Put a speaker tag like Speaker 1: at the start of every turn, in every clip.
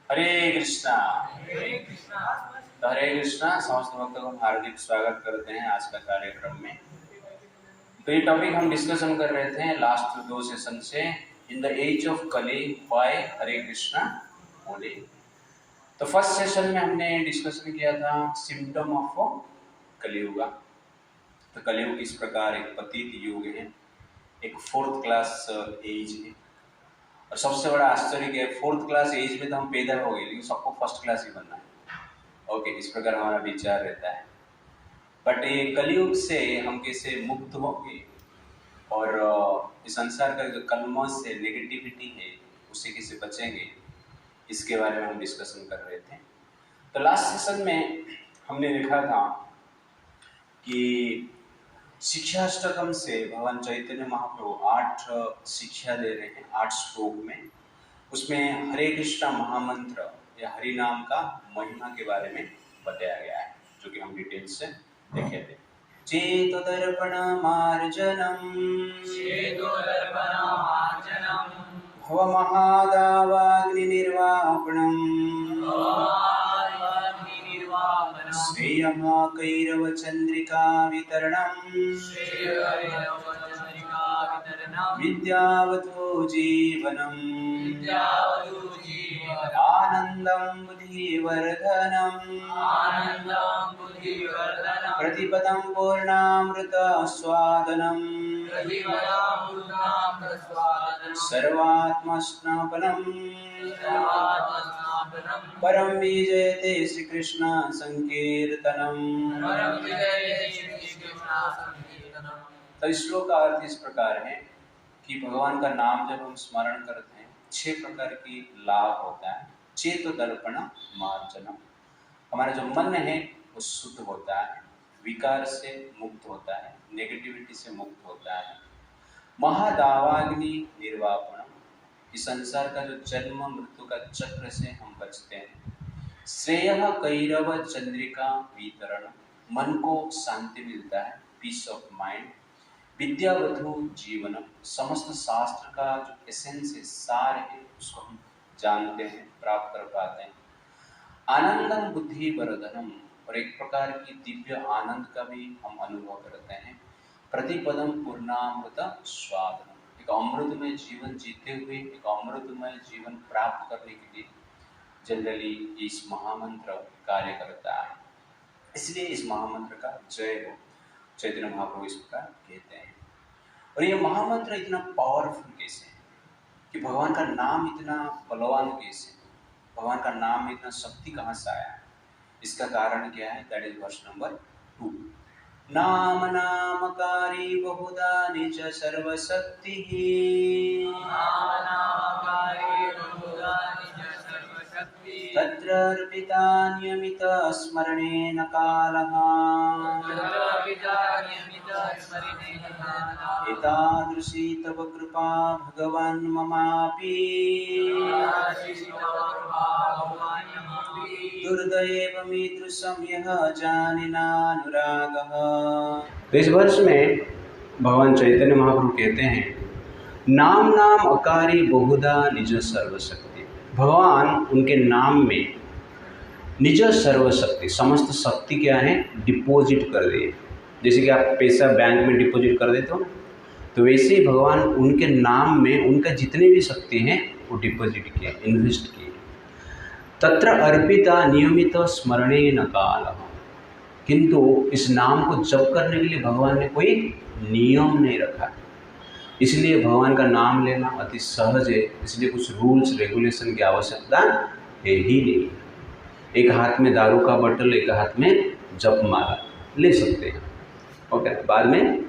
Speaker 1: हरे कृष्णा।
Speaker 2: हरे कृष्णा।
Speaker 1: तो हरे कृष्णा समस्त भक्तों को हार्दिक स्वागत करते हैं आज का कार्यक्रम में। तो ये टॉपिक हम डिस्कशन कर रहे थे लास्ट 2 सेशन से, इन द एज ऑफ कली व्हाई हरे कृष्णा बोले। तो फर्स्ट सेशन में हमने डिस्कशन किया था सिम्टम ऑफ कलियुग। तो कलियुग इस प्रकार एक पतित युग है, एक 4th क्लास एज है। और सबसे बड़ा आश्चर्य क्या है, 4th क्लास एज में तो हम पैदा हो गए, लेकिन सबको फर्स्ट क्लास ही बनना है। ओके, इस प्रकार हमारा विचार रहता है। बट ये कलयुग से हम कैसे मुक्त होंगे और इस संसार का जो कलमश से नेगेटिविटी है उससे कैसे बचेंगे, इसके बारे में हम डिस्कशन कर रहे थे। तो लास्ट सेशन में हमने देखा था कि शिक्षाष्टकम से भगवान चैतन्य महाप्रभु 8 शिक्षा दे रहे हैं 8 श्लोक में। उसमें हरे कृष्णा महामंत्र या हरि नाम का महिमा के बारे में बताया गया है, जो कि हम डिटेल से देखे थे। चेतो दर्पण मार्जनम भव महादावाग्नि निर्वापणम श्रेयः कैरव चंद्रिका वितरणम विद्यावतो जीवनम आनंदं बुद्धिवर्धनम प्रतिपदं पूर्णामृत स्वादनम सर्वात्मस्नापनम परम विजयते श्री कृष्ण संकीर्तनम। तो इस श्लोक का अर्थ इस प्रकार है कि भगवान का नाम जब हम स्मरण करते हैं 6 प्रकार की लाभ होता है। चेतो दर्पण मार्जनम, हमारा जो मन है वो शुद्ध होता है, विकार से मुक्त होता है, नेगेटिविटी से मुक्त होता है। महादावाग्नि निर्वापणम, इस संसार का जो जन्म मृत्यु का चक्र से हम बचते हैं। श्रेयः कैरव चंद्रिका वितरण, मन को शांति मिलता है, पीस ऑफ माइंड। विद्यावधु जीवनम, समस्त शास्त्र का जो एसेंस है, सार है, उसको हम जानते हैं, प्राप्त कर पाते हैं। आनंदम बुद्धि वर्धनम, और एक प्रकार की दिव्य आनंद का भी हम अनुभव करते हैं। प्रतिपदम पूर्णामृत स्वादनम, एक अमृतमय जीवन जीते हुए एक अमृतमय जीवन प्राप्त करने के लिए जनरली इस महामंत्र कार्य करता है। इसलिए इस महामंत्र का जय हो, चैतन्य महाप्रभु इस प्रकार कहते हैं। और ये महामंत्र इतना पावरफुल कैसे है कि भगवान का नाम इतना बलवान कैसे है, भगवान का नाम में इतना शक्ति कहाँ से आया है, इसका कारण क्या है? That is verse number 2। नाम नामकारी बहुधा निज सर्वशक्ति तत्र अर्पिता नियमित स्मरणेन कालः एतादृशी तव कृपा भगवान् ममापि दुर्दैवमीदृशं यः जानिनानुरागः। तो इस वर्ष में भगवान चैतन्य महाप्रभु कहते हैं, नाम नाम अकारी बहुधा निज सर्वशक्ति, भगवान उनके नाम में निज सर्वशक्ति, समस्त शक्ति क्या है, डिपॉजिट कर दिए। जैसे कि आप पैसा बैंक में डिपॉजिट कर देते हो ना, तो वैसे ही भगवान उनके नाम में उनका जितने भी शक्ति हैं वो डिपॉजिट किए, इन्वेस्ट किए। तत्र अर्पिता नियमित स्मरणेन कालः, किंतु इस नाम को जप करने के लिए भगवान ने कोई नियम नहीं रखा, इसलिए भगवान का नाम लेना अति सहज है। इसलिए कुछ रूल्स रेगुलेशन की आवश्यकता है ही नहीं। एक हाथ में दारू का बोतल, एक हाथ में जप माला ले सकते हैं, ओके, बाद में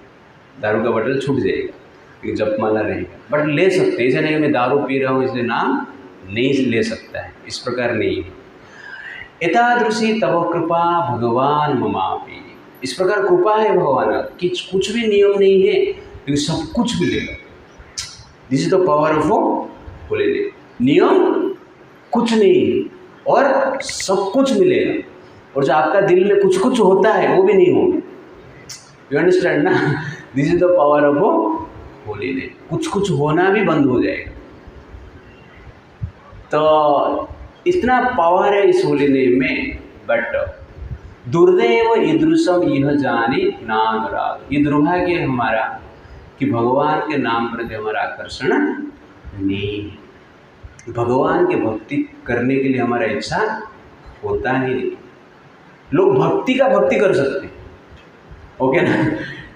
Speaker 1: दारू का बोतल छूट जाएगा, लेकिन जप माला रहेगा, बट ले सकते हैं। ऐसा नहीं कि मैं दारू पी रहा हूँ इसलिए नाम नहीं ले सकता है, इस प्रकार नहीं है। एतादृशी तव कृपा भगवान ममापि, इस प्रकार कृपा है भगवान कि कुछ भी नियम नहीं है लेकिन सब कुछ मिलेगा। This is the power of holiness. नियम कुछ नहीं और सब कुछ मिलेगा, और जो आपका दिल में कुछ कुछ होता है वो भी नहीं होगा। यू अंडरस्टैंड ना? This is the power of holiness. कुछ कुछ होना भी बंद हो जाएगा। तो इतना पावर है इस होली नेम में। बट दुर्दैव ईदृशम यह जानी नानुराग, ये दुर्भाग्य है हमारा कि भगवान के नाम प्रति हमारा आकर्षण नहीं है। भगवान के भक्ति करने के लिए हमारा इच्छा होता ही नहीं। लोग भक्ति का भक्ति कर सकते हैं, ओके ना,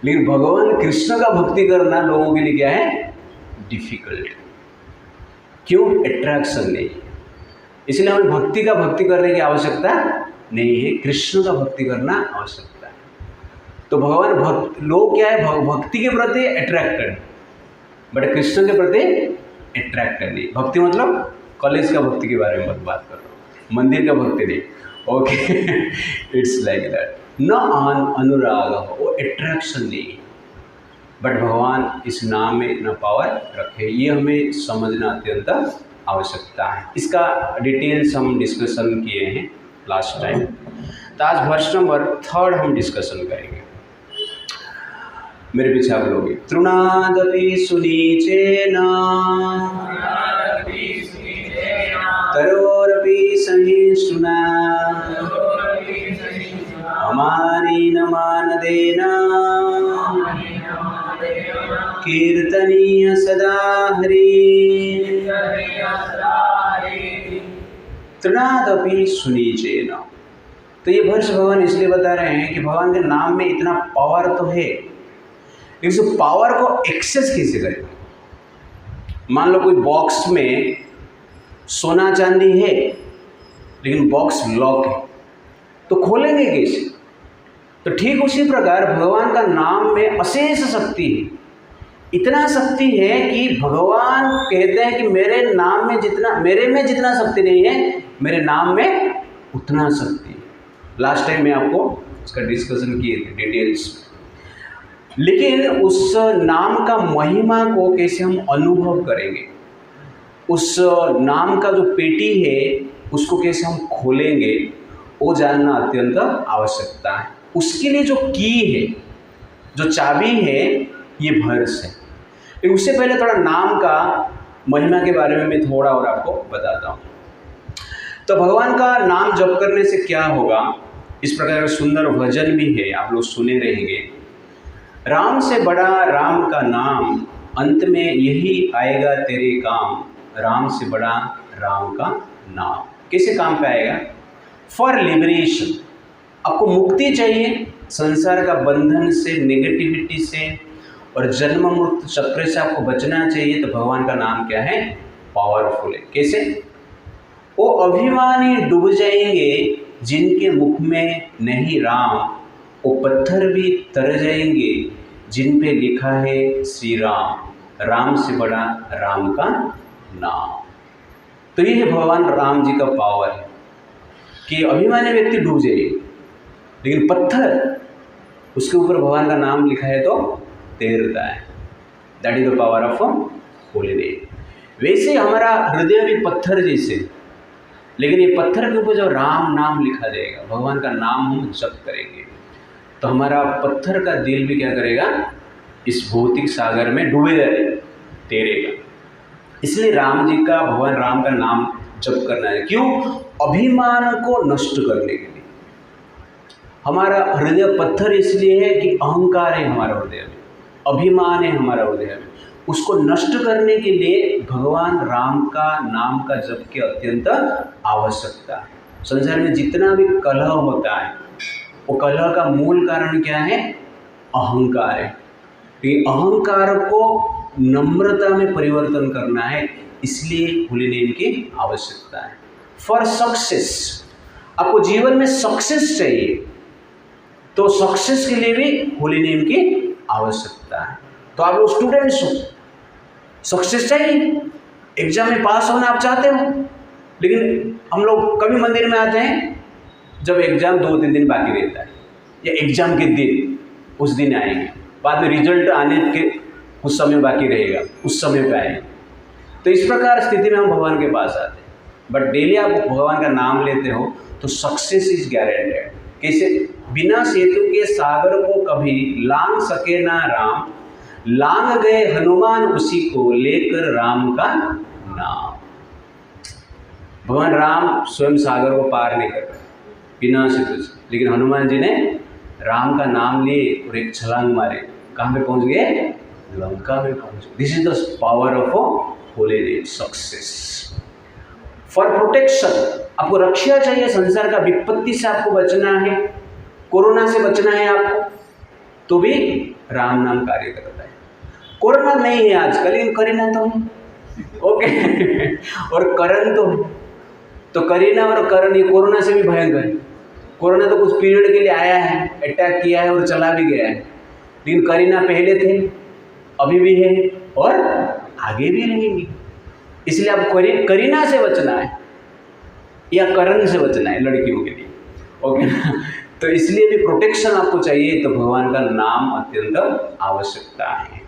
Speaker 1: लेकिन भगवान कृष्ण का भक्ति करना लोगों के लिए क्या है, डिफिकल्ट। क्यों? अट्रैक्शन नहीं है। इसलिए हमें भक्ति का भक्ति करने की आवश्यकता नहीं है, कृष्ण का भक्ति करना आवश्यकता है। तो भगवान लोग क्या है, भक्ति के प्रति अट्रैक्टेड, बट कृष्ण के प्रति अट्रैक्टेड नहीं। भक्ति मतलब कॉलेज का भक्ति के बारे में बात कर रहा हूँ, मंदिर का भक्ति नहीं, ओके। इट्स लाइक दैट, न अनुराग हो, अट्रैक्शन नहीं, बट भगवान इस नाम में इतना पावर रखे, ये हमें समझना अत्यंत आवश्यकता है। इसका डिटेल्स हम डिस्कशन किए हैं लास्ट टाइम, तो आज वर्ष नंबर 3 हम डिस्कशन करेंगे। मेरे पीछे आप लोग तृणादपि सुनीचेन तरोरपि सहिष्णुना अमानेन मानदेन कीर्तनीय सदा हरि तृणादपि सुनीचेन। तो ये वर्ष भगवान इसलिए बता रहे हैं कि भगवान के नाम में इतना पावर तो है, इस पावर को एक्सेस कैसे करें। मान लो कोई बॉक्स में सोना चांदी है, लेकिन बॉक्स लॉक है, तो खोलेंगे कैसे। तो ठीक उसी प्रकार भगवान का नाम में अशेष शक्ति है। इतना शक्ति है कि भगवान कहते हैं कि मेरे नाम में जितना, मेरे में जितना शक्ति नहीं है, मेरे नाम में उतना शक्ति है। लास्ट टाइम मैं आपको उसका डिस्कशन किए थे डिटेल्स, लेकिन उस नाम का महिमा को कैसे हम अनुभव करेंगे, उस नाम का जो पेटी है उसको कैसे हम खोलेंगे, वो जानना अत्यंत आवश्यकता है। उसके लिए जो की है, जो चाबी है, ये वर्ष है। लेकिन उससे पहले थोड़ा नाम का महिमा के बारे में मैं थोड़ा और आपको बताता हूँ। तो भगवान का नाम जप करने से क्या होगा, इस प्रकार का सुंदर भजन भी है, आप लोग सुने रहेंगे। राम से बड़ा राम का नाम, अंत में यही आएगा तेरे काम। राम से बड़ा राम का नाम कैसे काम पे आएगा? फॉर लिबरेशन, आपको मुक्ति चाहिए संसार का बंधन से, नेगेटिविटी से और जन्म मृत्यु चक्र से आपको बचना चाहिए, तो भगवान का नाम क्या है? पावरफुल है। कैसे? वो अभिमानी डूब जाएंगे जिनके मुख में नहीं राम, वो पत्थर भी तर जाएंगे जिन पे लिखा है श्री राम। राम से बड़ा राम का नाम। तो ये है भगवान राम जी का पावर है कि अभिमानी व्यक्ति डूब जाए, लेकिन पत्थर उसके ऊपर भगवान का नाम लिखा है तो तैरता है। That is the power of holy name. वैसे हमारा हृदय भी पत्थर जैसे, लेकिन ये पत्थर के ऊपर जो राम नाम लिखा जाएगा, भगवान का नाम हम जप करेंगे, तो हमारा पत्थर का दिल भी क्या करेगा? इस भौतिक सागर में डूबेगा, तैरेगा। इसलिए राम जी का, भगवान राम का नाम जप करना है। क्यों? अभिमान को नष्ट करने के लिए। हमारा हृदय पत्थर इसलिए है कि अहंकार है हमारा हृदय में, अभिमान है हमारा हृदय में। उसको नष्ट करने के लिए भगवान राम का नाम का जप की अत्यंत आवश्यकता है। संसार में जितना भी कलह होता है, वो कलह का मूल कारण क्या है? अहंकार है। ये अहंकार को नम्रता में परिवर्तन करना है, इसलिए होली नेम की आवश्यकता है। फॉर सक्सेस, आपको जीवन में सक्सेस चाहिए, तो सक्सेस के लिए भी होली नेम की आवश्यकता है। तो आप लोग स्टूडेंट्स हो, सक्सेस चाहिए, एग्जाम में पास होना आप चाहते हो, लेकिन हम लोग कभी मंदिर में आते हैं जब एग्जाम 2-3 दिन बाकी रहता है, या एग्जाम के दिन उस दिन आएंगे, बाद में रिजल्ट आने के कुछ समय बाकी रहेगा, उस समय पे आएंगे। तो इस प्रकार स्थिति में हम भगवान के पास आते हैं। बट डेली आप भगवान का नाम लेते हो तो सक्सेस इज गारंटेड। कैसे? बिना सेतु के सागर को कभी लांग सके ना राम, लांग गए हनुमान उसी को लेकर राम का नाम। भगवान राम स्वयं सागर को पार नहीं कर पाए बिना सेतु से, लेकिन हनुमान जी ने राम का नाम लिए और एक छलांग मारे, कहाँ पे पहुंच गए? लंका में पहुंच गए। This is the power of Holi success. For protection, आपको रक्षा चाहिए, संसार का विपत्ति से आपको बचना है, कोरोना से बचना है आपको, तो भी राम नाम कार्य करता है। कोरोना नहीं है आजकल, लेकिन करीना तो ओके और करण तो करीना और करण ये कोरोना से भी भयंकर है। कोरोना तो कुछ पीरियड के लिए आया है, अटैक किया है और चला भी गया है, लेकिन करीना पहले थे, अभी भी है और आगे भी रहेंगी। इसलिए आप करीना से बचना है या करण से बचना है लड़कियों के लिए, ओके ना। तो इसलिए भी प्रोटेक्शन आपको चाहिए, तो भगवान का नाम अत्यंत आवश्यकता है।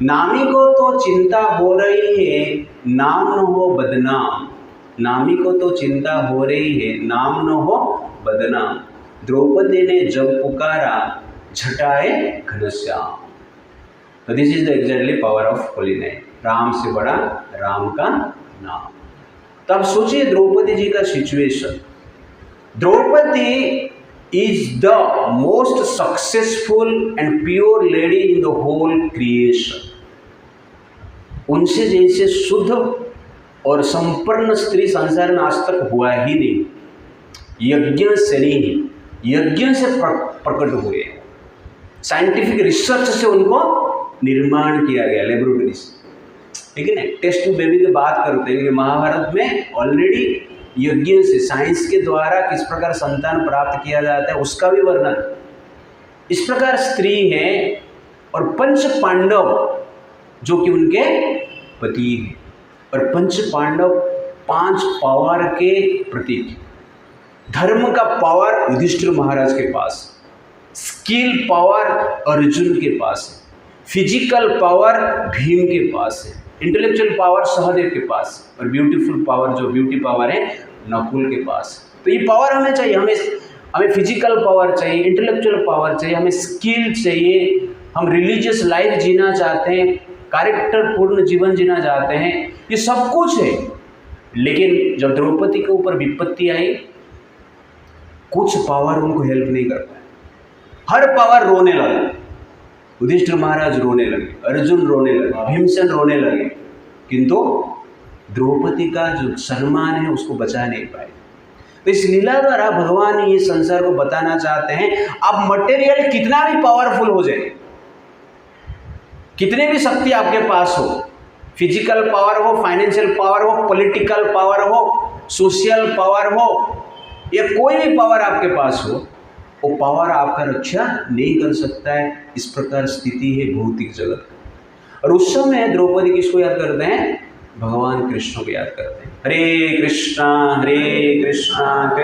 Speaker 1: नामी को तो चिंता हो रही है, नाम न हो बदनाम। नामी को तो चिंता हो रही है, नाम न हो बदनाम। द्रौपदी ने जब पुकारा, झटाए घनश्याम। तो this is the exactly power of holy name. Ram से बड़ा राम का नाम। तो आप सोचिए द्रौपदी जी का situation. Draupadi is the most successful and pure lady in the whole creation. उनसे जैसे शुद्ध और संपन्न स्त्री संसार में आज तक हुआ ही नहीं। यज्ञ से नहीं, यज्ञ से प्रकट हुए, साइंटिफिक रिसर्च से उनको निर्माण किया गया लेबोरेटरी से, ठीक है ना। टेस्ट टू बेबी की बात करते हैं कि महाभारत में ऑलरेडी यज्ञ से, साइंस के द्वारा किस प्रकार संतान प्राप्त किया जाता है उसका भी वर्णन। इस प्रकार स्त्री है और पंच पांडव जो कि उनके पति हैं, और पंच पांडव 5 पावर के प्रतीक। धर्म का पावर युधिष्ठिर महाराज के पास, स्किल पावर अर्जुन के पास है, फिजिकल पावर भीम के पास है, इंटेलेक्चुअल पावर सहदेव के पास, और ब्यूटीफुल पावर जो ब्यूटी पावर है नकुल के पास। तो ये पावर हमें चाहिए, हमें फिजिकल पावर चाहिए, इंटेलेक्चुअल पावर चाहिए, हमें स्किल चाहिए, हम रिलीजियस लाइफ जीना चाहते हैं, कैरेक्टर पूर्ण जीवन जीना चाहते हैं, ये सब कुछ है। लेकिन जब द्रौपदी के ऊपर विपत्ति आई, कुछ पावर उनको हेल्प नहीं कर पाए। हर पावर रोने लगा, युधिष्ठिर महाराज रोने लगे, अर्जुन रोने लगे, भीमसेन रोने लगे, किंतु द्रौपदी का जो सम्मान है उसको बचा नहीं पाए। तो इस लीला द्वारा भगवान ये संसार को बताना चाहते हैं, आप मटेरियल कितना भी पावरफुल हो जाए, कितने भी शक्ति आपके पास हो, फिजिकल पावर हो, फाइनेंशियल पावर हो, पॉलिटिकल पावर हो, सोशल पावर हो, या कोई भी पावर आपके पास हो, वो पावर आपका रक्षा नहीं कर सकता है। इस प्रकार स्थिति है भौतिक जगत। और उस समय द्रौपदी किसको याद करते हैं? भगवान कृष्ण को याद करते हैं। हरे कृष्णा कृष्णा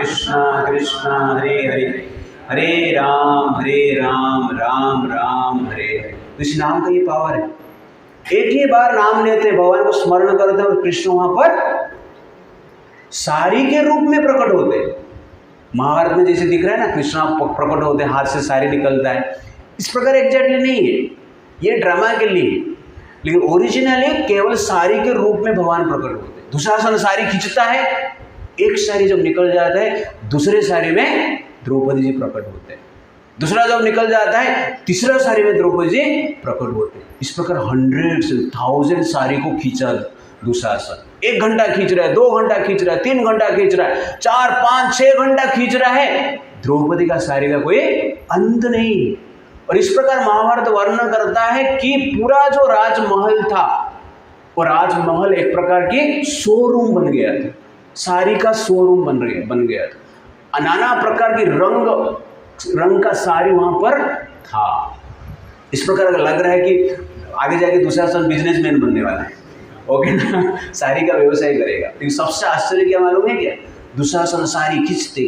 Speaker 1: कृष्णा हरे हरे, हरे राम राम राम हरे हरे। तो इस नाम का ये पावर है। एक ही बार नाम लेते हैं, भगवान को स्मरण करते हैं, और कृष्ण वहां पर सारी के रूप में प्रकट होते हैं। महाभारत में जैसे दिख रहा है ना, कृष्ण प्रकट होते हैं, हाथ से सारी निकलता है, इस प्रकार एग्जैक्टली नहीं है, ये ड्रामा के लिए। लेकिन ओरिजिनली केवल सारी के रूप में भगवान प्रकट होते हैं। दुशासन सारी खींचता है, एक सारी जब निकल जाता है, दूसरे सारी में द्रौपदी जी प्रकट होते हैं, दूसरा जब निकल जाता है, तीसरा सारी में द्रौपदी जी प्रकट होते हैं। इस प्रकार 100 1000 सारी को खींचा दुशासन। 1 घंटा खींच रहा है, 2 घंटा खींच रहा है, 3 घंटा खींच रहा है, 4 5 6 घंटा खींच रहा है। द्रौपदी का सारी का कोई अंत नहीं। और इस प्रकार महाभारत वर्णन करता है कि पूरा जो राजमहल था, वो राजमहल एक प्रकार की शोरूम बन गया था, सारी का शोरूम बन गया था। नाना प्रकार की रंग का सारी वहां पर था। इस प्रकार लग रहा है कि आगे जाके दुशासन बिजनेसमैन बनने वाला है, ओके ना, सारी का व्यवसाय करेगा। लेकिन सबसे आश्चर्य क्या मालूम है क्या? दुशासन सारी खींचते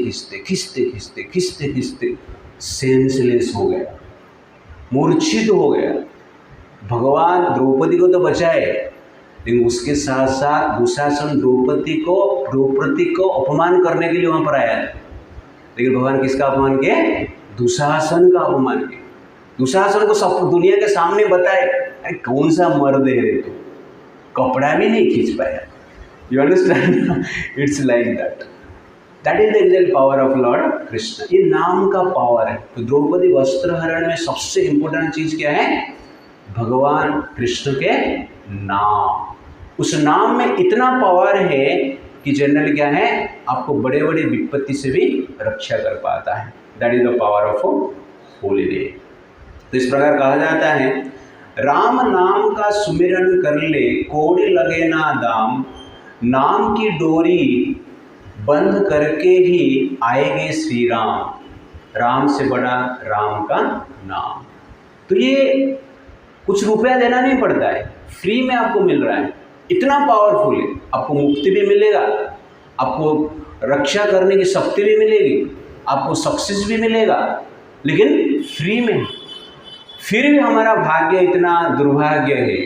Speaker 1: सेंसलेस हो गया, मूर्छित हो गया। भगवान द्रौपदी को तो बचाए, लेकिन उसके साथ साथ दुशासन द्रौपदी को अपमान करने के लिए वहां पर आया है। लेकिन भगवान किसका अपमान किए? दुशासन का अपमान किए। दुशासन को सब दुनिया के सामने बताए, अरे कौन सा मर्द है रे तू, कपड़ा भी नहीं खींच पाया, You understand? It's like that. That is the exact power of Lord Krishna. ये नाम का पावर है। तो द्रौपदी वस्त्रहरण में सबसे इम्पोर्टेंट चीज क्या है? भगवान कृष्ण के नाम। उस नाम में इतना पावर है कि जनरल क्या है, आपको बड़े बड़े विपत्ति से भी रक्षा कर पाता है। That is the power of holy name. तो इस प्रकार कहा जाता है, राम नाम का सुमिरन कर ले, कोड़ी लगे ना दाम, नाम की डोरी बंद करके ही आएंगे श्री राम, राम से बड़ा राम का नाम। तो ये कुछ रुपया देना नहीं पड़ता है, फ्री में आपको मिल रहा है, इतना पावरफुल है। आपको मुक्ति भी मिलेगा, आपको रक्षा करने की शक्ति भी मिलेगी, आपको सक्सेस भी मिलेगा, लेकिन फ्री में। फिर भी हमारा भाग्य इतना दुर्भाग्य है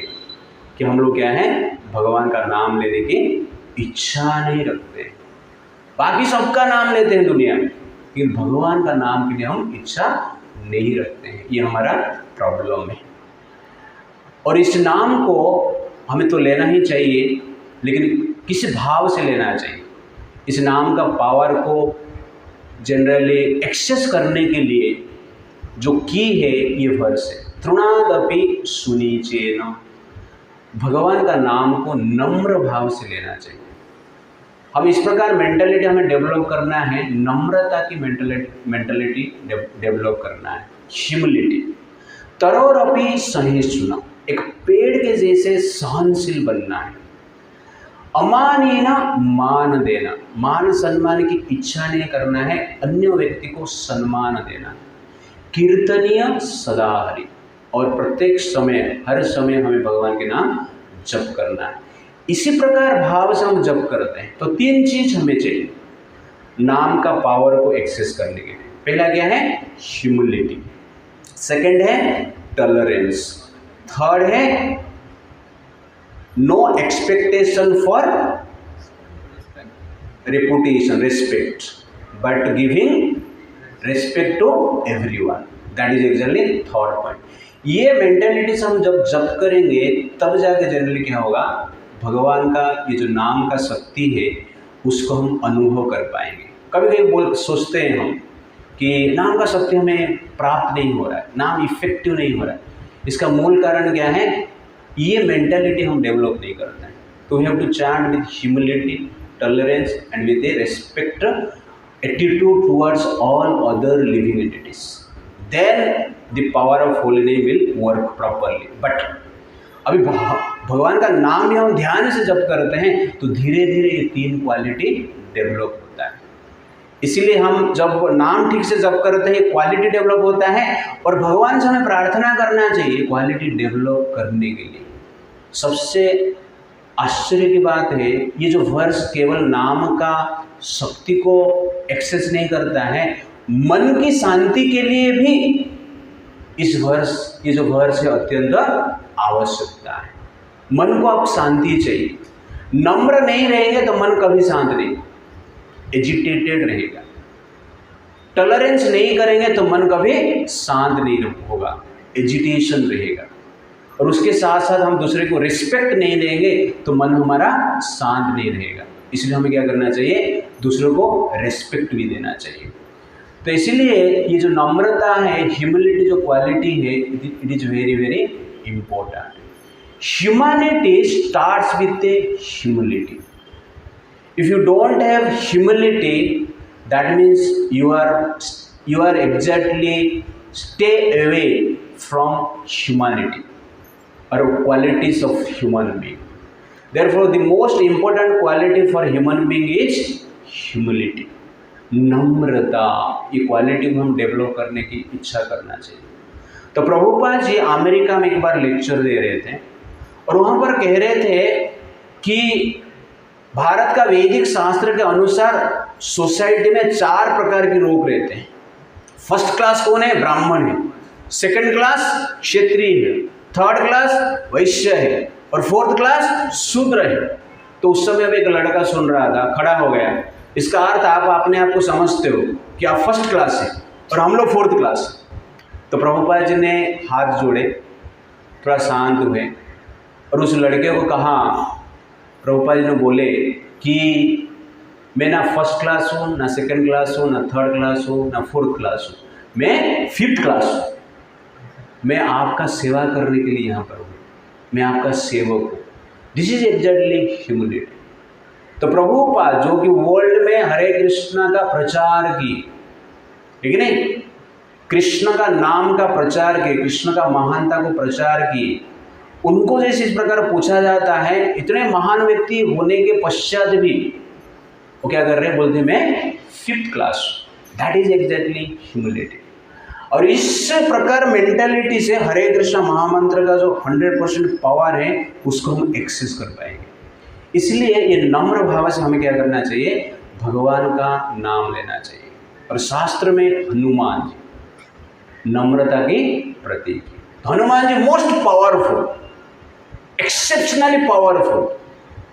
Speaker 1: कि हम लोग क्या है, भगवान का नाम लेने की इच्छा नहीं रखते। बाकी सबका नाम लेते हैं दुनिया में, लेकिन भगवान का नाम के लिए हम इच्छा नहीं रखते हैं। ये हमारा प्रॉब्लम है। और इस नाम को हमें तो लेना ही चाहिए, लेकिन किस भाव से लेना चाहिए। इस नाम का पावर को जनरली एक्सेस करने के लिए जो की है ये वर्ष है, तृणादपि सुनीचेन। भगवान का नाम को नम्र भाव से लेना चाहिए। हम इस प्रकार मेंटालिटी हमें डेवलप करना है, नम्रता की मेंटालिटी डेवलप करना है, ह्यूमिलिटी। तरोरपि सहिष्णुना, एक पेड़ के जैसे सहनशील बनना है। अमानेन मान देना, मान सम्मान की इच्छा नहीं करना है, अन्य व्यक्ति को सम्मान देना। कीर्तनीय सदा हरि, और प्रत्येक समय हर समय हमें भगवान के नाम जप करना है। इसी प्रकार भाव से हम जप करते हैं तो तीन चीज हमें चाहिए नाम का पावर को एक्सेस करने के लिए। पहला क्या है? ह्यूमिलिटी। सेकंड है टॉलरेंस। थर्ड है no expectation for reputation, respect, but giving respect to everyone. That is actually third point. ये मेंटेलिटी से हम जब जप करेंगे तब जाके जनरली क्या होगा, भगवान का ये जो नाम का शक्ति है उसको हम अनुभव कर पाएंगे। कभी कभी सोचते हैं हम कि नाम का शक्ति हमें प्राप्त नहीं हो रहा है, नाम इफेक्टिव नहीं हो रहा है। इसका मूल कारण क्या है? ये मेंटालिटी हम डेवलप नहीं करते हैं। तो we have to chant with humility, tolerance and with a respect attitude towards all other living entities. Then the power of holy name will work properly. But अभी भगवान का नाम भी हम ध्यान से जप करते हैं तो धीरे धीरे ये तीन क्वालिटी डेवलप होता है। इसीलिए हम जब नाम ठीक से जप करते हैं क्वालिटी डेवलप होता है, और भगवान से हमें प्रार्थना करना चाहिए क्वालिटी डेवलप करने के लिए। सबसे आश्चर्य की बात है, ये जो वर्ष केवल नाम का शक्ति को एक्सेस नहीं करता है, मन की शांति के लिए भी ये जो वर्ष है अत्यंत आवश्यकता है। मन को आप शांति चाहिए। नम्र नहीं रहेंगे तो मन कभी शांत नहीं, एजिटेटेड रहेगा। टॉलरेंस नहीं करेंगे तो मन कभी शांत नहीं होगा, एजिटेशन रहेगा। और उसके साथ साथ हम दूसरे को रिस्पेक्ट नहीं देंगे तो मन हमारा शांत नहीं रहेगा। इसलिए हमें क्या करना चाहिए? दूसरों को रिस्पेक्ट भी देना चाहिए। तो इसीलिए ये जो नम्रता है, ह्यूमिलिटी जो क्वालिटी है, it is very very important. Humanity starts with A humility. If you don't have humility, that means you are exactly stay away from humanity or qualities of human being. Therefore, the most important quality for human being is humility. नम्रता, ये quality को हम develop करने की इच्छा करना चाहिए। तो Prabhupada ji America में एक बार लेक्चर दे रहे थे और वहाँ पर कह रहे थे कि भारत का वैदिक शास्त्र के अनुसार सोसाइटी में 4 प्रकार के लोग रहते हैं। फर्स्ट क्लास कौन है? ब्राह्मण है। सेकंड क्लास क्षत्रिय है। थर्ड क्लास वैश्य है और फोर्थ क्लास शूद्र है। तो उस समय अब एक लड़का सुन रहा था, खड़ा हो गया। इसका अर्थ आप अपने आप को समझते हो कि आप फर्स्ट क्लास है और हम लोग फोर्थ क्लास। तो प्रभुपाद जी ने हाथ जोड़े, थोड़ा शांत हुए और उस लड़के को कहा प्रभुपाद जी ने बोले कि मैं ना फर्स्ट क्लास हूँ, ना सेकंड क्लास हूँ, ना थर्ड क्लास हूँ, ना फोर्थ क्लास हूँ, मैं फिफ्थ क्लास हूँ। मैं आपका सेवा करने के लिए यहाँ पर हूँ, मैं आपका सेवक हूँ। This is exactly humility. तो प्रभुपाद जो कि वर्ल्ड में हरे कृष्णा का प्रचार किए, ठीक नहीं, कृष्ण का नाम का प्रचार किए, कृष्ण का महानता को प्रचार किए, उनको जैसे इस प्रकार पूछा जाता है, इतने महान व्यक्ति होने के पश्चात भी वो क्या कर रहे हैं, बोलते मैं fifth class. That is exactly humility. और इस प्रकार मेंटालिटी से हरे कृष्ण महामंत्र का जो 100% पावर है उसको हम एक्सेस कर पाएंगे। इसलिए ये नम्र भाव से हमें क्या करना चाहिए, भगवान का नाम लेना चाहिए। और शास्त्र में हनुमान जी नम्रता की प्रतीक है। Hanuman ji most powerful, exceptionally powerful,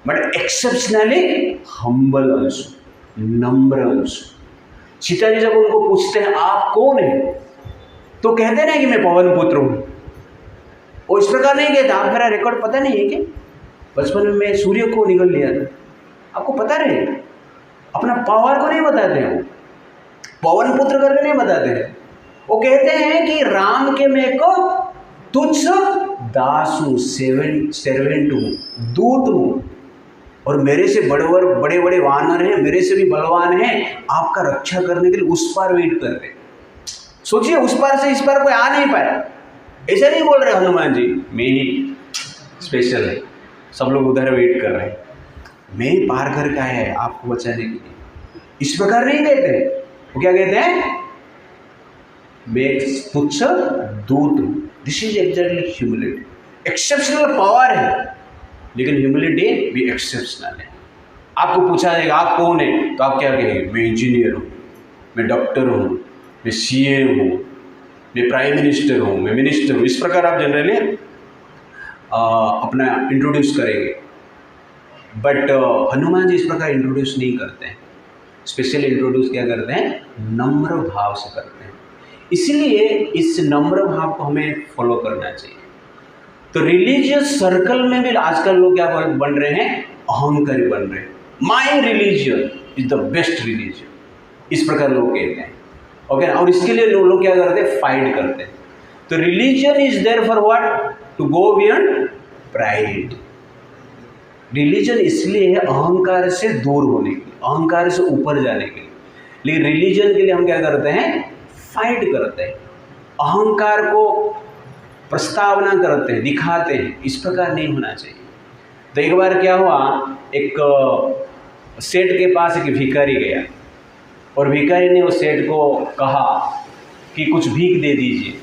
Speaker 1: but exceptionally humble also, नम्र आल्सो। सीता जी जब उनको पूछते हैं आप कौन है, तो कहते नहीं कि मैं पवन पुत्र हूं। वो इस प्रकार नहीं कहता, आप मेरा रिकॉर्ड पता नहीं है कि बचपन में मैं सूर्य को निगल लिया था, आपको पता रहे, अपना पावर को नहीं बताते हैं, वो पवन पुत्र करके नहीं बताते हैं। वो कहते हैं कि राम के मैं को तुच्छ दास हूँ, सर्वेंट हूँ, दूत हूँ, और मेरे से बड़े बड़े वानर हैं, मेरे से भी बलवान हैं, आपका रक्षा करने के लिए उस पार वेट कर रहे। सोचिए, उस पार से इस पार कोई आ नहीं पाया। ऐसा नहीं बोल रहे हनुमान जी मैं ही स्पेशल है, सब लोग उधर वेट कर रहे हैं, मैं ही पार करके आया है आपको बचाने के लिए, इस प्रकार नहीं कहते। वो क्या कहते हैं, मैं तुच्छ दूत हूं। This is exactly humility. Exceptional power है, लेकिन ह्यूमिलिटी भी एक्सेप्शनल है। आपको पूछा जाएगा आप कौन है, तो आप क्या कहेंगे, मैं इंजीनियर हूँ, मैं डॉक्टर हूँ, मैं सीए हूँ, मैं प्राइम मिनिस्टर हूँ, मैं मिनिस्टर हूँ। इस प्रकार आप जनरली अपना इंट्रोड्यूस करेंगे। बट हनुमान जी इस प्रकार इंट्रोड्यूस नहीं करते हैं। स्पेशली इंट्रोड्यूस क्या करते हैं, नम्र भाव से करते हैं। इसलिए इस नम्र भाव को हमें फॉलो करना चाहिए। तो रिलीजियस सर्कल में भी आजकल लोग क्या बन रहे हैं, अहंकारी बन रहे हैं। My religion is the best religion, इस प्रकार लोग कहते हैं। ओके, और इसके लिए लोग क्या करते हैं, फाइट करते हैं। तो religion is there for what, to go beyond pride. Religion इसलिए है अहंकार से दूर होने के लिए, अहंकार से ऊपर जाने के लिए। लेकिन रिलीजन के लिए हम क्या करते हैं, फाइट करते हैं, अहंकार को प्रस्तावना करते हैं, दिखाते हैं। इस प्रकार नहीं होना चाहिए। तो एक बार क्या हुआ, एक सेठ के पास एक भिखारी गया, और भिखारी ने उस सेठ को कहा कि कुछ भीख दे दीजिए,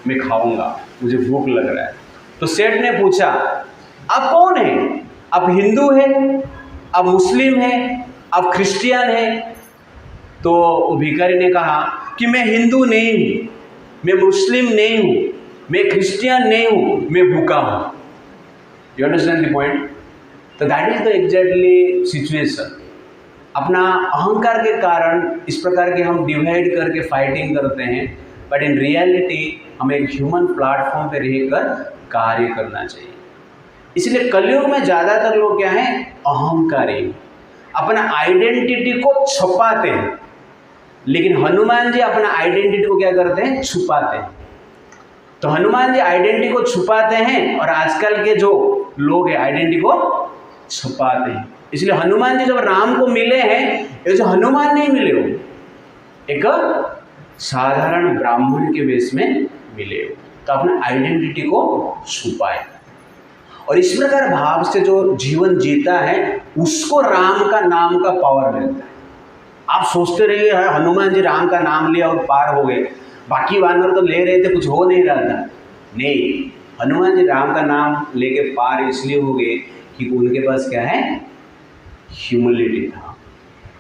Speaker 1: मैं खाऊंगा, मुझे भूख लग रहा है। तो सेठ ने पूछा आप कौन हैं, आप हिंदू हैं, आप मुस्लिम हैं, आप क्रिश्चियन हैं? तो भिखारी ने कहा कि मैं हिंदू नहीं हूँ, मैं मुस्लिम नहीं हूँ, मैं क्रिश्चियन नहीं हूँ, मैं भूखा हूँ। You understand the point? तो that is the exactly situation. अपना अहंकार के कारण इस प्रकार के हम डिवाइड करके फाइटिंग करते हैं, बट इन रियलिटी हमें एक ह्यूमन प्लेटफॉर्म पे रहकर कार्य करना चाहिए। इसलिए कलयुग में ज़्यादातर लोग क्या हैं, अहंकारी, अपना आइडेंटिटी को छुपाते हैं। लेकिन हनुमान जी अपना आइडेंटिटी को क्या करते हैं, छुपाते हैं। तो हनुमान जी आइडेंटिटी को छुपाते हैं, और आजकल के जो लोग हैं आइडेंटिटी को छुपाते हैं। इसलिए हनुमान जी जब राम को मिले हैं, ये जो हनुमान नहीं मिले हो, एक साधारण ब्राह्मण के वेश में मिले हो। तो अपने आइडेंटिटी को छुपाए, और इस प्रकार भाव से जो जीवन जीता है उसको राम का नाम का पावर मिलता है। आप सोचते रहिए हनुमान जी राम का नाम लिया और पार हो गए, बाकी वानर तो ले रहे थे, कुछ हो नहीं रहा था। नहीं, हनुमान जी राम का नाम लेके पार इसलिए हो गए कि उनके पास क्या है, ह्यूमिलिटी था।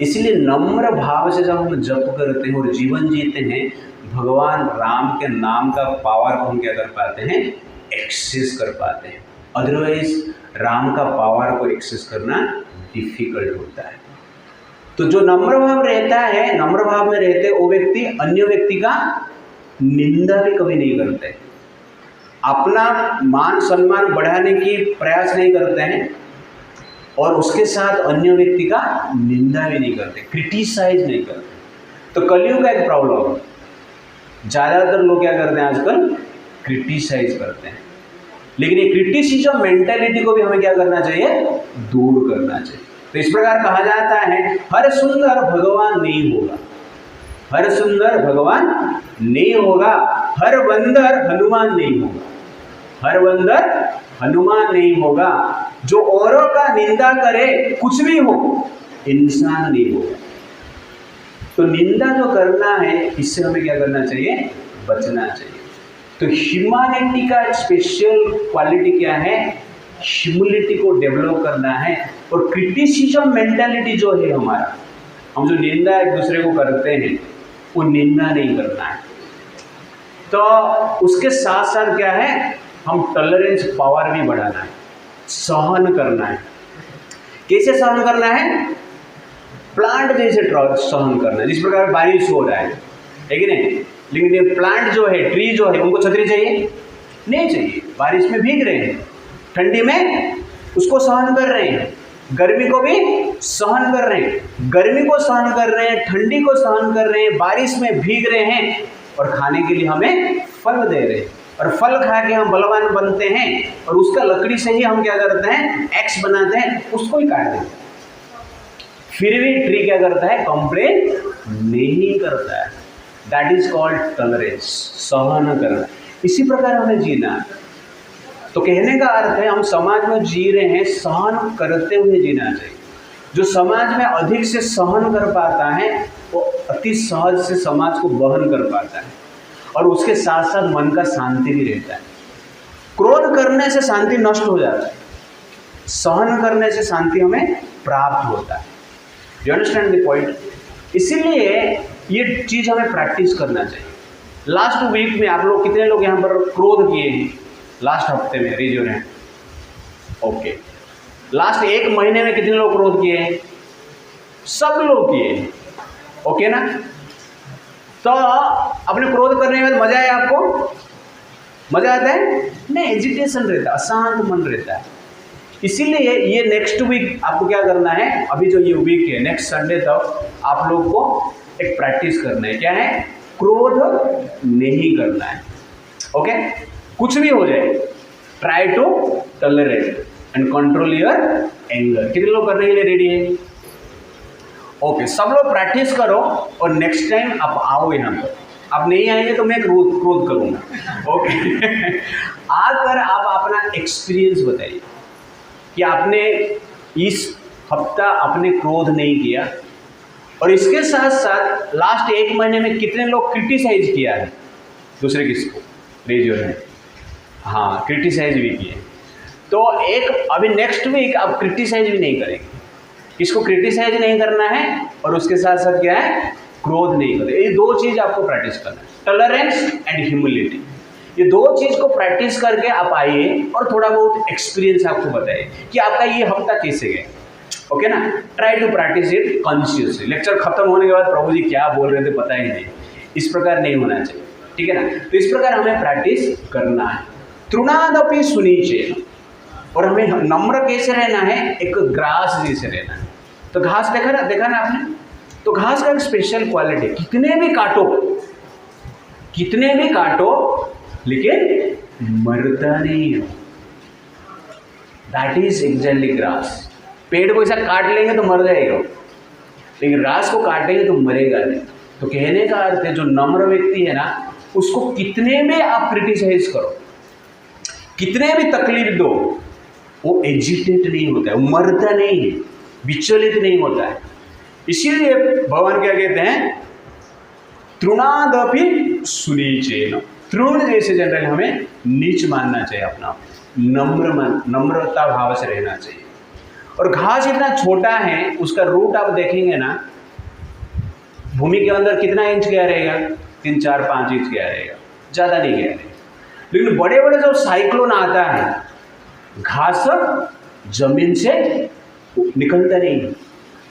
Speaker 1: इसलिए नम्र भाव से जब हम जप करते हैं और जीवन जीते हैं, भगवान राम के नाम का पावर को हम क्या कर पाते हैं, एक्सेस कर पाते हैं। अदरवाइज राम का पावर को एक्सेस करना डिफिकल्ट होता है। तो जो नम्र भाव रहता है, नम्र भाव में रहते वो व्यक्ति अन्य व्यक्ति का निंदा भी कभी नहीं करते, अपना मान सम्मान बढ़ाने की प्रयास नहीं करते हैं, और उसके साथ अन्य व्यक्ति का निंदा भी नहीं करते, क्रिटिसाइज नहीं करते। तो कलयुग का एक प्रॉब्लम है, ज़्यादातर लोग क्या करते हैं आजकल, क्रिटिसाइज करते हैं। लेकिन ये क्रिटिसिज्म मेंटेलिटी को भी हमें क्या करना चाहिए, दूर करना चाहिए। तो इस प्रकार कहा जाता है, हर सुंदर भगवान नहीं होगा, हर सुंदर भगवान नहीं होगा, हर बंदर हनुमान नहीं होगा, हर बंदर हनुमान नहीं होगा, जो औरों का निंदा करे कुछ भी हो, इंसान नहीं होगा। तो निंदा जो करना है, इससे हमें क्या करना चाहिए, बचना चाहिए। तो ह्यूमैनिटी का एक स्पेशल क्वालिटी क्या है, ह्यूमिलिटी को डेवलप करना है। और क्रिटिसिज्म मेंटालिटी जो है हमारा, हम जो निंदा एक दूसरे को करते हैं, वो निंदा नहीं करना है। तो उसके साथ साथ क्या है, हम टॉलरेंस पावर भी बढ़ाना है, सहन करना है। कैसे सहन करना है, प्लांट जैसे सहन करना है। जिस प्रकार बारिश हो रहा है कि नहीं, लेकिन ये प्लांट जो है, ट्री जो है, उनको छतरी चाहिए नहीं चाहिए, बारिश में भीग रहे हैं, ठंडी में उसको सहन कर रहे हैं, गर्मी को भी सहन कर रहे हैं, गर्मी को सहन कर रहे हैं, ठंडी को सहन कर रहे हैं, बारिश में भीग रहे हैं, और खाने के लिए हमें फल दे रहे हैं। और फल खा के हम बलवान बनते हैं, और उसका लकड़ी से ही हम क्या करते हैं, एक्स बनाते हैं, उसको ही काट देते हैं। फिर भी ट्री क्या करता है, कंप्लेन नहीं करता है। दैट इज कॉल्ड टॉलरेंस, सहन करना। इसी प्रकार हमें जीना है। तो कहने का अर्थ है, हम समाज में जी रहे हैं, सहन करते हुए जीना चाहिए। जो समाज में अधिक से सहन कर पाता है, वो अति सहज से समाज को वहन कर पाता है, और उसके साथ साथ मन का शांति भी रहता है। क्रोध करने से शांति नष्ट हो जाता है, सहन करने से शांति हमें प्राप्त होता है। You understand the point? इसीलिए ये चीज़ हमें प्रैक्टिस करना चाहिए। लास्ट वीक में आप लोग कितने लोग यहाँ पर क्रोध किए हैं? लास्ट हफ्ते में raise your hand. Okay, last एक महीने में कितने लोग क्रोध किए हैं? सब लोग किए हैं, ओके ना? तो अपने क्रोध करने में मजा है आपको? मजा आता है? नहीं, एजिटेशन रहता है, अशांत मन रहता है। इसीलिए ये नेक्स्ट वीक आपको क्या करना है, अभी जो ये वीक है, नेक्स्ट संडे तक आप लोग को एक प्रैक्टिस करना है। क्या है? क्रोध नहीं करना है। ओके, कुछ भी हो जाए, try to tolerate and control your anger. कितने लोग करने के लिए रेडी है? ओके, सब लोग प्रैक्टिस करो, और नेक्स्ट टाइम आप आओ यहाँ पर। आप नहीं आएंगे तो मैं क्रोध करूँगा। ओके आकर आप अपना एक्सपीरियंस बताइए कि आपने इस हफ्ता अपने क्रोध नहीं किया, और इसके साथ साथ लास्ट एक महीने में कितने लोग क्रिटिसाइज किया है दूसरे किसको? Raise your hand. हाँ, क्रिटिसाइज भी किए। तो एक अभी नेक्स्ट वीक आप क्रिटिसाइज भी नहीं करेंगे। इसको क्रिटिसाइज नहीं करना है, और उसके साथ साथ क्या है, क्रोध नहीं करें। ये दो चीज़ आपको प्रैक्टिस करना है, टॉलरेंस एंड ह्यूमिलिटी। ये दो चीज़ को प्रैक्टिस करके आप आइए, और थोड़ा बहुत एक्सपीरियंस आपको बताइए कि आपका ये हफ्ता कैसे गया। ओके ना? Try to practise it consciously. Lecture खत्म होने के बाद प्रभु जी क्या बोल रहे थे पता ही नहीं, इस प्रकार नहीं होना चाहिए। ठीक है ना? तो इस प्रकार हमें प्रैक्टिस करना है। तृणादपि सुनीचे, और हमें नम्र कैसे रहना है, एक ग्रास जैसे रहना है। तो घास देखा ना आपने? तो घास का एक स्पेशल क्वालिटी, कितने भी काटो लेकिन मरता नहीं है। That is exactly grass. पेड़ को ऐसा काट लेंगे तो मर जाएगा, लेकिन घास को काटेंगे तो मरेगा नहीं। तो कहने का अर्थ है, जो नम्र व्यक्ति है ना, उसको कितने भी आप क्रिटिसाइज करो, कितने भी तकलीफ दो, वो एजिटेट नहीं होता है, वो मरता नहीं है, विचलित नहीं होता है। इसीलिए भगवान क्या कहते हैं, तृणादपि सुनीचेन। तृण जैसे जनरल हमें नीच मानना चाहिए, अपना नम्रता भाव से रहना चाहिए। और घास इतना छोटा है, उसका रूट आप देखेंगे ना, भूमि के अंदर कितना इंच गया रहेगा? 3, 4, 5 इंच गया रहेगा, ज़्यादा नहीं गया रहेगा। लेकिन बड़े बड़े जब साइक्लोन आता है, घास जमीन से निकलता नहीं।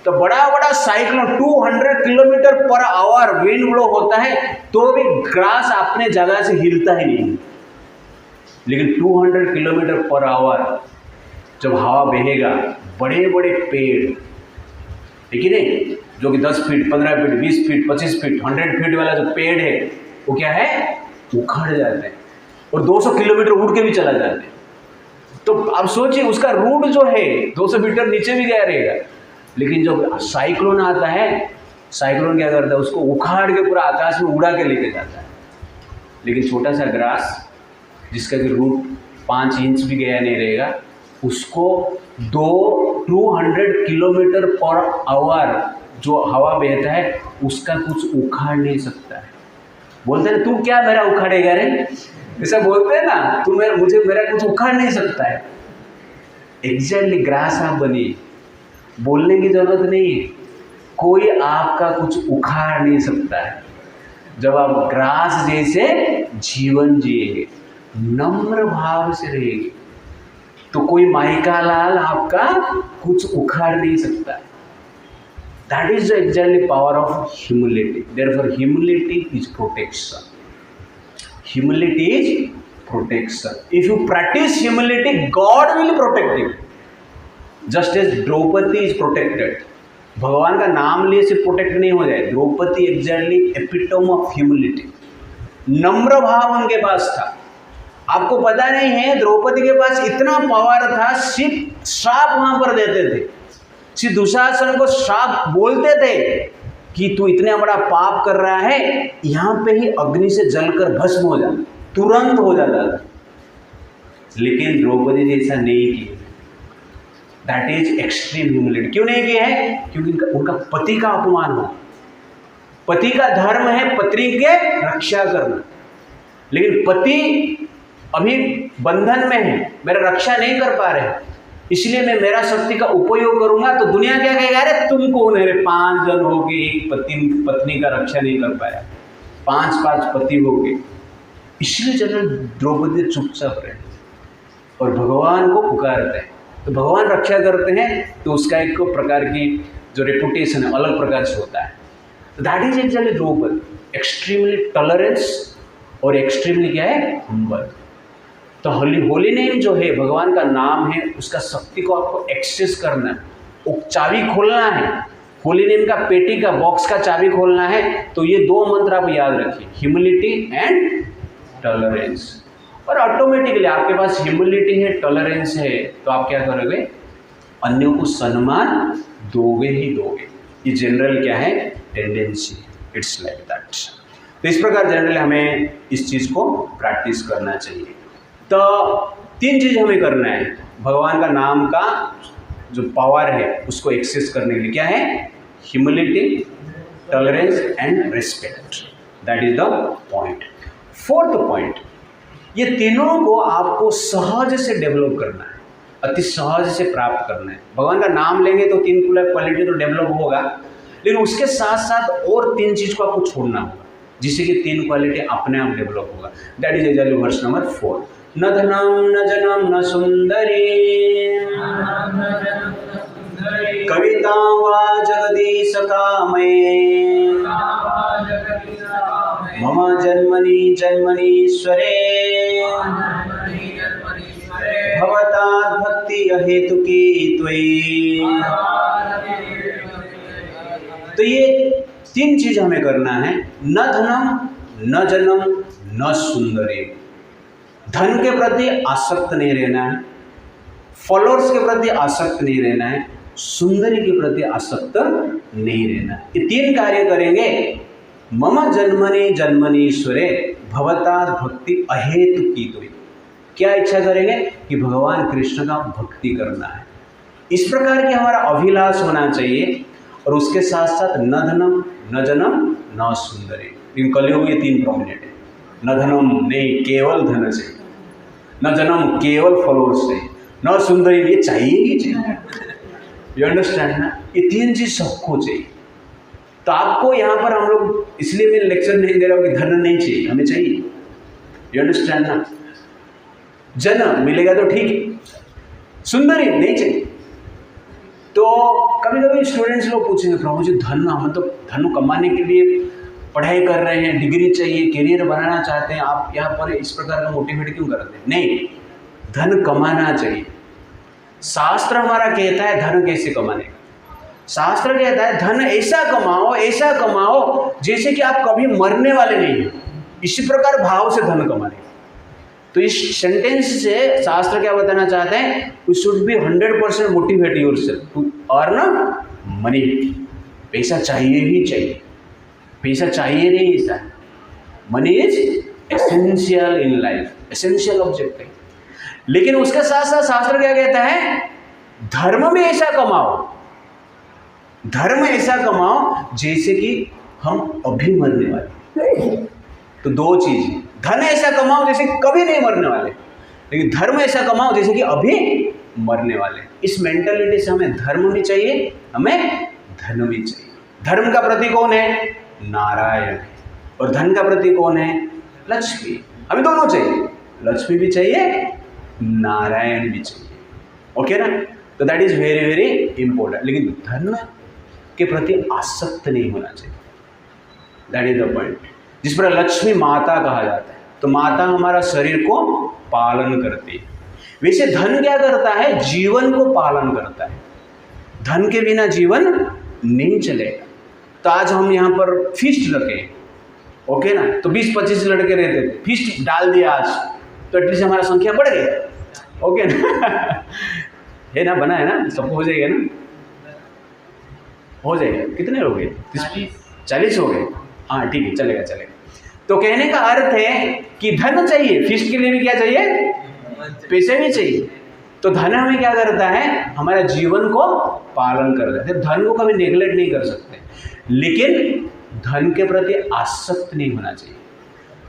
Speaker 1: तो बड़ा बड़ा cyclone 200 kilometre per hour wind blow होता है, तो भी ग्रास अपने जगह से हिलता ही नहीं। लेकिन 200 किलोमीटर पर आवर जब हवा बहेगा, बड़े बड़े पेड़, ठीक है नहीं, जो कि 10 feet, 15 feet, 20 feet, 25 feet, 100 feet वाला जो पेड़ है वो क्या है, उखड़ जाते हैं और 200 किलोमीटर उड़ के भी चला जाते हैं। तो आप सोचिए उसका रूट जो है 200 मीटर नीचे भी गया रहेगा, लेकिन जब साइक्लोन आता है, साइक्लोन क्या करता है, उसको उखाड़ के पूरा आकाश में उड़ा के लेके जाता है। लेकिन छोटा सा ग्रास जिसका कि रूट 5 इंच भी गया नहीं रहेगा, उसको 200 किलोमीटर पर आवर जो हवा बहता है उसका कुछ उखाड़ नहीं सकता है। बोलते हैं तू क्या मेरा उखाड़ेगा रे, ऐसा बोलते हैं ना, तू मेरा कुछ उखाड़ नहीं सकता है। एग्जैक्टली ग्रास आप बनिए, बोलने की जरूरत नहीं है, कोई आपका कुछ उखाड़ नहीं सकता है। जब आप ग्रास जैसे जीवन जिएंगे, नम्र भाव से रहेंगे, तो कोई माइका लाल आपका कुछ उखाड़ नहीं सकता है। That is the exactly power of humility. Therefore, humility is protection. Humility is protection. If you practice humility, God will protect you. Just as Draupadi is protected. भगवान का नाम लिए से प्रोटेक्ट नहीं हो जाए। Draupadi exactly epitome of humility, नम्र भाव उनके पास था। आपको पता नहीं है द्रौपदी के पास इतना पावर था, सिर्फ श्राप वहां पर देते थे, सिर्फ दुशासन को श्राप बोलते थे कि तू इतना बड़ा पाप कर रहा है, यहाँ पे ही अग्नि से जलकर भस्म हो जा, तुरंत हो जाता था। लेकिन द्रौपदी ने ऐसा नहीं किया। That is extreme humility. क्यों नहीं किया है? क्योंकि उनका पति का अपमान हो। पति का धर्म है पत्नी के रक्षा करना, लेकिन पति अभी बंधन में है, मेरा रक्षा नहीं कर पा रहे, इसलिए मैं मेरा शक्ति का उपयोग करूंगा तो दुनिया क्या कहेगा, अरे तुम कौन है रे, 5 जन हो गए, एक पत्नी का रक्षा नहीं कर पाया, 5 पति हो गए। इसलिए जनरल द्रौपदी चुपचाप रहे और भगवान को पुकारते हैं, तो भगवान रक्षा करते हैं, तो उसका एक प्रकार की जो रेपुटेशन है अलग प्रकार से होता है। That is actually Draupadi, extremely tolerance और एक्सट्रीमली क्या है, हम्बल। तो होली नेम जो है भगवान का नाम है, उसका शक्ति को आपको एक्सेस करना है, वो चाबी खोलना है। होली नेम का पेटी का बॉक्स का चाबी खोलना है, तो ये 2 मंत्र आप याद रखिए, ह्यूमिलिटी एंड टॉलरेंस। और ऑटोमेटिकली आपके पास ह्यूमिलिटी है, टॉलरेंस है, तो आप क्या करोगे, अन्यों को सम्मान दोगे ही दोगे। ये जनरल क्या है, टेंडेंसी, इट्स लाइक दैट। तो इस प्रकार जनरली हमें इस चीज़ को प्रैक्टिस करना चाहिए। तो 3 चीज़ हमें करना है भगवान का नाम का जो पावर है उसको एक्सेस करने के लिए। क्या है, humility, tolerance and respect. That is the point. 4th point, ये तीनों को आपको सहज से डेवलप करना है, अति सहज से प्राप्त करना है। भगवान का नाम लेंगे तो 3 क्वालिटी तो डेवलप होगा, लेकिन उसके साथ साथ और 3 चीज़ को आपको छोड़ना होगा, जिससे कि 3 क्वालिटी अपने आप डेवलप होगा। That is exactly verse number 4। न धनम न जनम न सुंदरी कविता वा जगदीश कामये मम जन्मनि जन्मनीश्वरे भवतात् भक्ति अहेतुकी त्वयि। तो ये 3 चीज हमें करना है, न धनम न जनम न सुंदरी। धन के प्रति आसक्त नहीं रहना है, फॉलोअर्स के प्रति आसक्त नहीं रहना है, सुंदरी के प्रति आसक्त नहीं रहना। ये 3 कार्य करेंगे, मम जन्मनि जन्मनीश्वरे भवतात् भक्ति अहेतुकी त्वयि। क्या इच्छा करेंगे कि भगवान कृष्ण का भक्ति करना है। इस प्रकार की हमारा अभिलाष होना चाहिए। और उसके साथ साथ न धनम न जनम न सुंदरी। इन कलियों में 3 प्रोमिनेंट है। न धनम नहीं, केवल धन चाहिए, न जनम केवल फॉलोअर्स चाहिए, न सुंदरी ये चाहिए ही चाहिए। यू अंडरस्टैंड ना, ये 3 चीज सबको चाहिए। तो आपको यहाँ पर हम लोग इसलिए मैं लेक्चर नहीं दे रहा हूँ कि धन नहीं चाहिए, हमें चाहिए। यू अंडरस्टैंड ना, जन मिलेगा तो ठीक है, सुंदरी नहीं चाहिए। तो कभी कभी स्टूडेंट्स लोग पूछेंगे, प्रभु जी धन, हम तो धन कमाने के लिए पढ़ाई कर रहे हैं, डिग्री चाहिए, करियर बनाना चाहते हैं, आप यहाँ पर इस प्रकार का मोटिवेट क्यों करते हैं? नहीं, धन कमाना चाहिए, शास्त्र हमारा कहता है धन कैसे कमाने का। शास्त्र कहता है धन ऐसा कमाओ जैसे कि आप कभी मरने वाले नहीं हो, इसी प्रकार भाव से धन कमाने। तो इस सेंटेंस से शास्त्र क्या बताना चाहते हैं, you should be 100% motivate yourself to earn money. पैसा चाहिए ही चाहिए, पैसा चाहिए नहीं ऐसा, money is essential in life, essential object है। लेकिन उसके साथ साथ शास्त्र क्या कहता है, धर्म में ऐसा कमाओ, धर्म ऐसा कमाओ जैसे कि हम अभी मरने वाले। तो दो चीज, धन ऐसा कमाओ जैसे कभी नहीं मरने वाले, लेकिन धर्म ऐसा कमाओ जैसे कि अभी मरने वाले। इस मेंटालिटी से हमें धर्म भी चाहिए, हमें धन भी चाहिए। धर्म का प्रतीक कौन है, नारायण, और धन का प्रतीक कौन है, लक्ष्मी। हमें दोनों चाहिए, लक्ष्मी भी चाहिए, नारायण भी चाहिए। ओके ना, तो that is very very important. लेकिन धन के प्रति आसक्त नहीं होना चाहिए, दैट इज द पॉइंट। जिस पर लक्ष्मी माता कहा जाता है, तो माता हमारा शरीर को पालन करती है, वैसे धन क्या करता है, जीवन को पालन करता है। धन के बिना जीवन नहीं चलेगा। तो आज हम यहाँ पर फीस्ट रखे, ओके ना, तो 20-25 लड़के रहते थे, फीस्ट डाल दिया आज, तो एटलीस्ट हमारा संख्या बढ़ गया, ओके ना है ना, बना है ना, सबको हो जाएगा ना, हो जाएगा। कितने हो गए, 40 हो गए, हाँ ठीक है, चलेगा चलेगा। तो कहने का अर्थ है कि धन चाहिए, फीस्ट के लिए भी क्या चाहिए, पैसे भी चाहिए। तो धन हमें क्या करता है, हमारे जीवन को पालन करता है। धन को कभी नेग्लेक्ट नहीं कर सकते, लेकिन धन के प्रति आसक्त नहीं होना चाहिए।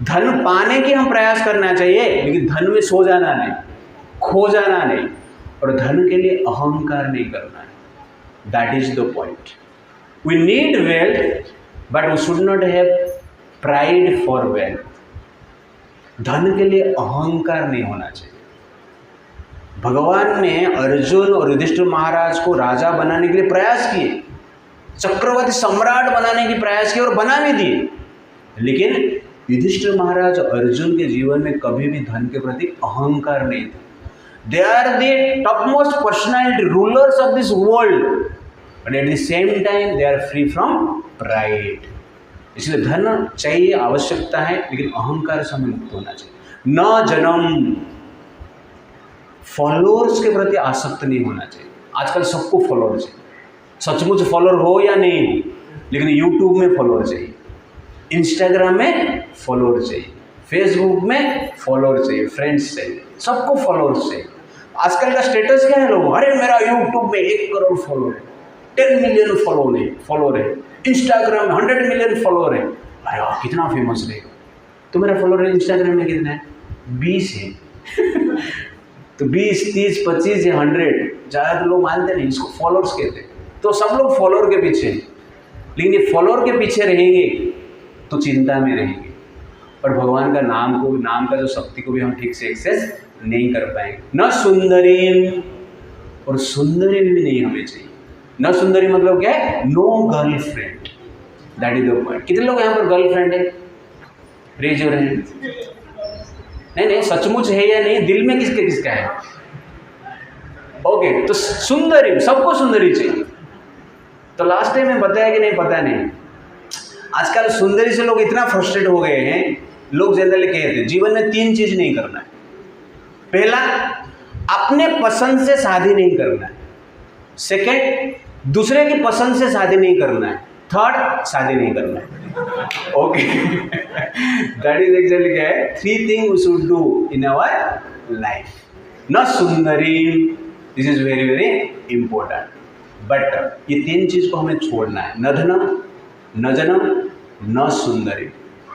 Speaker 1: धन पाने की हम प्रयास करना चाहिए, लेकिन धन में सो जाना नहीं, खो जाना नहीं, और धन के लिए अहंकार नहीं करना है। That is the point. We need wealth, but we should not have pride for wealth. धन के लिए अहंकार नहीं होना चाहिए। भगवान ने अर्जुन और युधिष्ठिर महाराज को राजा बनाने के लिए प्रयास किए, चक्रवर्ती सम्राट बनाने की प्रयास किए और बना भी दिए, लेकिन युधिष्ठिर महाराज अर्जुन के जीवन में कभी भी धन के प्रति अहंकार नहीं था। They are the topmost personality, rulers of this world, but at the same time they are free from pride. इसलिए धन चाहिए, आवश्यकता है, लेकिन अहंकार से हमें मुक्त होना चाहिए। न जन्म, फॉलोअर्स के प्रति आसक्त नहीं होना चाहिए। आजकल सबको फॉलोअर चाहिए, सचमुच फॉलोअर हो या नहीं हो, लेकिन यूट्यूब में फॉलोअर चाहिए, इंस्टाग्राम में फॉलोअर चाहिए, फेसबुक में फॉलोअर चाहिए, फ्रेंड्स चाहिए, सबको फॉलोअर्स चाहिए। आजकल का स्टेटस क्या है लोगों, अरे मेरा यूट्यूब में 1 करोड़ फॉलोअर है, 10 मिलियन फॉलोअर है, इंस्टाग्राम में 100 मिलियन फॉलोअर है। अरे वाह, कितना फेमस रहेगा। तो मेरा फॉलोअर इंस्टाग्राम में कितना है, 20 है तो 20, 30, 25 या 100, ज़्यादा तो लोग मानते नहीं, इसको फॉलोअर्स कहते हैं। तो सब लोग फॉलोअर के पीछे हैं, लेकिन ये फॉलोअर के पीछे रहेंगे तो चिंता में रहेंगे, और भगवान का नाम का जो शक्ति को भी हम ठीक से एक्सेस नहीं कर पाएंगे। न सुंदरी, और सुंदरी भी नहीं हमें चाहिए। न सुंदरी मतलब क्या है, no girlfriend, that is the point. कितने लोग यहाँ पर गर्लफ्रेंड है, रेज योर हैंड। नहीं, सचमुच है या नहीं, दिल में किसके किसका है, ओके। तो सुंदरी, सबको सुंदरी चाहिए। तो लास्ट टाइम में बताया कि नहीं, पता नहीं। आजकल सुंदरी से लोग इतना फ्रस्ट्रेट हो गए हैं, लोग जनरली कहते हैं जीवन में 3 चीज नहीं करना है। पहला, अपने पसंद से शादी नहीं करना है। सेकंड, दूसरे की पसंद से शादी नहीं करना है। थर्ड, शादी नहीं करना है। ओके, दैट इज एक्चुअली क्या है, 3 thing we should do in our life. न सुंदरी, this is very very important. But ये 3 चीज को हमें छोड़ना है, न धनम, न जनम, न सुंदरी,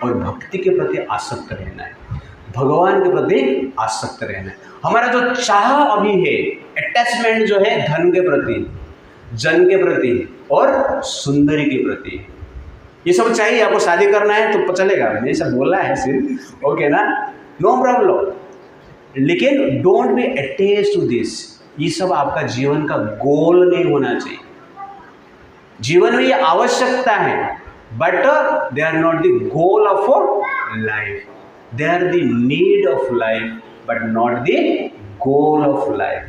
Speaker 1: और भक्ति के प्रति आसक्त रहना है, भगवान के प्रति आसक्त रहना है। हमारा जो चाह अभी है, अटैचमेंट जो है धन के प्रति, जन के प्रति और सुंदरी के प्रति, ये सब चाहिए। आपको शादी करना है तो चलेगा, मैंने सब बोला है सिर्फ, ओके ना, नो प्रॉब्लम, लेकिन don't be attached to this. ये सब आपका जीवन का गोल नहीं होना चाहिए। जीवन में ये आवश्यकता है, but they are not the goal of life, they are the need of life but not the goal of life.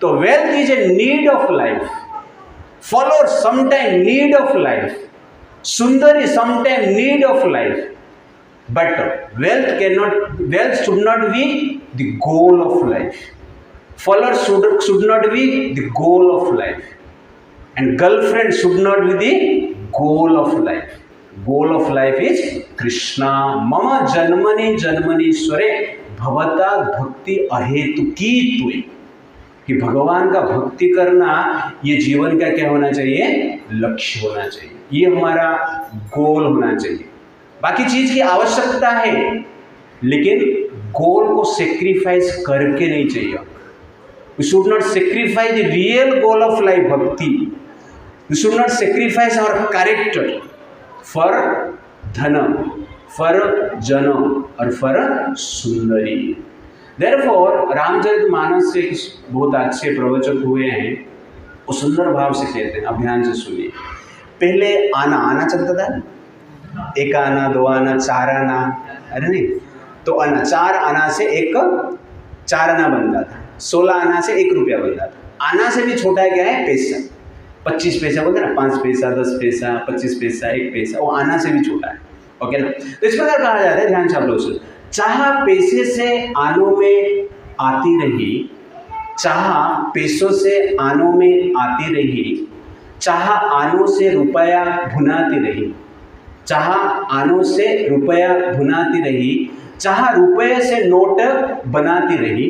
Speaker 1: तो wealth is a need of life, follower sometime need of life, सुंदरी sometime need of life, but wealth should not be the goal of life. Follower should not be the goal of life, and girlfriend should not be the goal of life. Goal of life is Krishna. मम जन्मनि जन्मनीश्वरे भवता भक्ति अहेतुकी तुई, कि भगवान का भक्ति करना ये जीवन का क्या होना चाहिए, लक्ष्य होना चाहिए, ये हमारा गोल होना चाहिए। बाकी चीज की आवश्यकता है, लेकिन गोल को सेक्रीफाइस करके नहीं चाहिए। We should not sacrifice the real goal of life, bhakti. We should not sacrifice our character for dhanam, for janam, or for sundari. Therefore, Ramcharitmanas से बहुत अच्छे प्रवचक हुए हैं, वो सुंदर भाव से कहते हैं, अब ध्यान से सुनिए। पहले आना चलता था, एक आना, दो आना, चार आना, अरे नहीं, तो आना, चार आना से एक चार आना बनता था, 16 आना से 1 रुपया बनता था। आना से भी छोटा क्या है, पैसा, 25 पैसा बोलते ना, 5 पैसा, 10 पैसा, 25 पैसा, 1 पैसा, वो आना से भी छोटा है। ओके ना, तो इस प्रकार कहा जाता है, ध्यान से आप लोग सुन, चाह पैसे से आनों में आती रही, चाह पैसों से आनों में आती रही, चाह आनों से रुपया भुनाती रही, चाह आनों से रुपया भुनाती रही, चाह रुपये से नोट बनाती रही,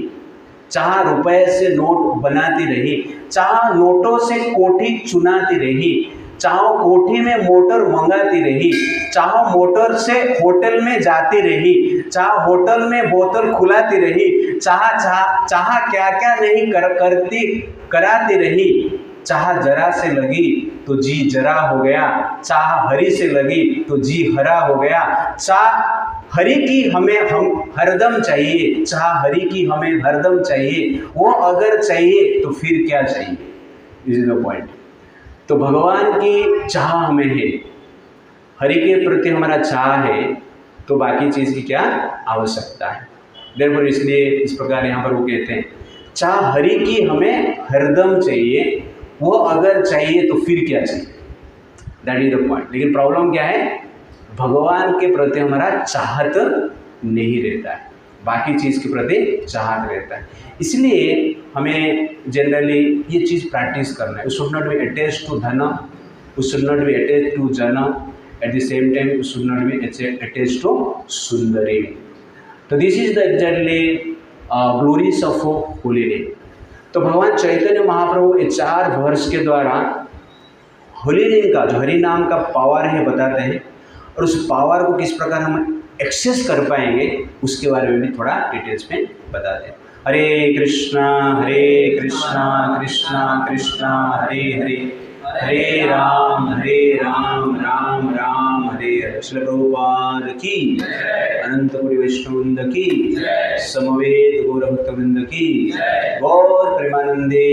Speaker 1: चाह रुपये से नोट बनाती रही, चाह नोटों से कोठी चुनाती रही, चाह कोठी में मोटर मंगाती रही, चाह मोटर से होटल में जाती रही, चाह होटल में बोतल खुलाती रही, चाह क्या क्या नहीं कराती रही, चाह जरा से लगी तो जी जरा हो गया, चाह हरी से लगी तो जी हरा हो गया, चाह हरि की हमें हम हरदम चाहिए, चाह हरि की हमें हरदम चाहिए, वो अगर चाहिए तो फिर क्या चाहिए, इज द पॉइंट। तो भगवान की चाह हमें है, हरि के प्रति हमारा चाह है, तो बाकी चीज़ की क्या आवश्यकता है। देयरफॉर इसलिए इस प्रकार यहाँ पर वो कहते हैं, चाह हरि की हमें हरदम चाहिए, वो अगर चाहिए तो फिर क्या चाहिए, दैट इज द पॉइंट। लेकिन प्रॉब्लम क्या है, भगवान के प्रति हमारा चाहत नहीं रहता है, बाकी चीज़ के प्रति चाहत रहता है। इसलिए हमें जनरली ये चीज़ प्रैक्टिस करना है। We should not be attached to धन, we should not be attached to जन, at the same time we should not be attached to सुंदरी। तो this is the exactly glories of holy day. तो भगवान चैतन्य महाप्रभु ये 4 वर्ष के द्वारा होली दिन का जो हरि नाम का पावर है बताते हैं, और उस पावर को किस प्रकार हम एक्सेस कर पाएंगे उसके बारे में भी थोड़ा डिटेल्स में बताते हैं। हरे कृष्णा कृष्णा कृष्णा हरे हरे, हरे राम राम राम हरे हरे। श्रील प्रभुपाद की, अनंत कोटि वैष्णव वृंद की, समवेत गौर भक्त वृंद की, गौर प्रेमानंदे।